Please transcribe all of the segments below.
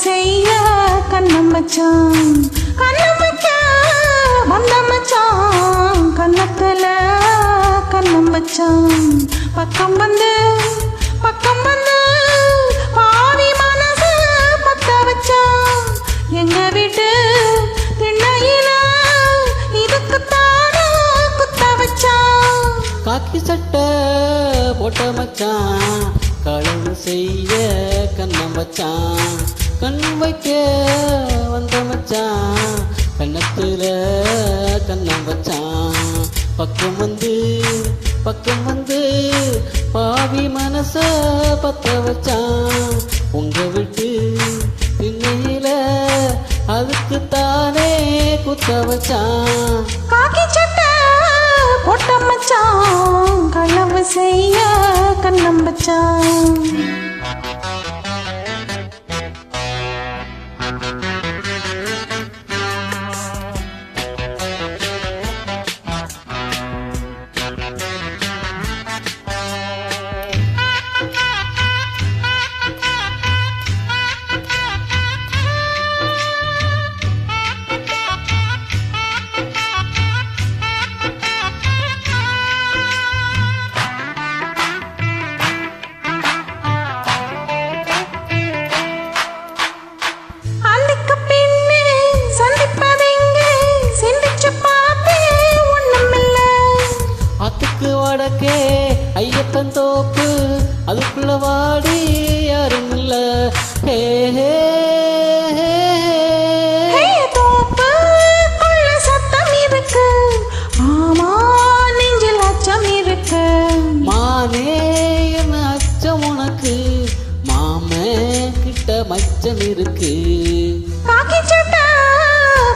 செய்ய கண்ணம் மச்சான் கண்ணம் வைக்க வந்த மச்சான் கண்ணத்துல கண்ணம் மச்சான் பக்கம் வந்து பாவி மனசு பத்த வச்சான் எங்க வீட்டு திண்ணையில இதுக்குத்தான குத்த வச்சான் காக்கி சட்டை போட்ட மச்சான் களவு செய்ய கண்ணம் வச்சான் கண் வைக்க வந்த மச்சான் கண்ணத்துல கண்ணம் வச்சான் பக்கம் வந்து பாவி மனச பத்த வச்சான் உங்க விட்டு திண்ணையில அதுக்கு தானே குத்த வச்சான் காக்கி சட்டை போட்ட மச்சான் களவு செய்ய கண்ணம் வச்சான் வடக்கே ஐயப்பன் தோப்பு அதுக்குள்ள வாடி யாரும் இல்ல தோப்புக்குள்ள சத்தம் இருக்கு ஆமா நெஞ்சில் அச்சம் இருக்கு மானே என்ன அச்சம் உனக்கு மாமே கிட்ட மச்சம் இருக்கு காக்கி சட்டை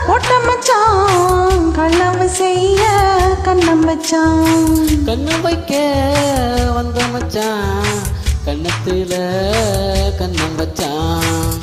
போட்ட மச்சான் களவு செய்ய கண்ணம் வச்சான் கண்ணு வைக்க வந்த மச்சான் கண்ணத்துல கண்ணம் வச்சான்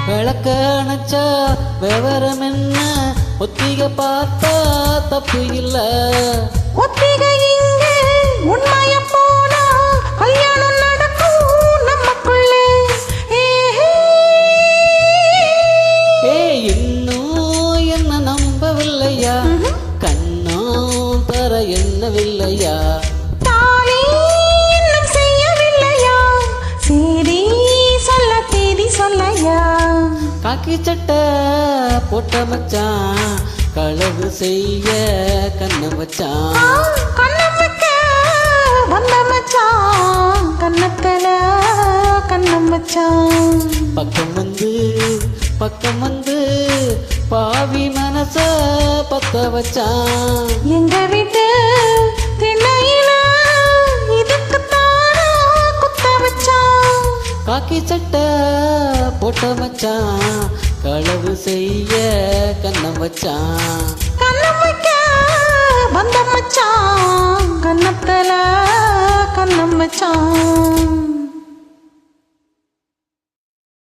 விளக்க அணைச்சா விவரம் என்ன ஒத்திக பார்த்தா தப்பு இல்ல ஒத்திகை இங்கே உண்மைய போனா கல்யாணம் நடக்கும் நமக்குள்ளே இன்னும் என்ன நம்பவில்லையா கண்ணம் தர எண்ணவில்லையா தாலி இன்னும் செய்யவில்லையா சரி சொல்ல தேதி சொல்லையா காக்கி சட்டை போட்ட மச்சான் களவு செய்ய கண்ணம் வச்சான் கண்ணம் வைக்க வந்த மச்சான் கண்ணத்துல கண்ணம் வச்சான் பக்கம் வந்து பாவி மனச பத்த வச்சான் எங்க வீட்டு திண்ணையில இதுக்குத்தான குத்த வச்சான் காக்கி சட்டை போட்ட மச்சான் களவு செய்ய கண்ணம் வச்சான்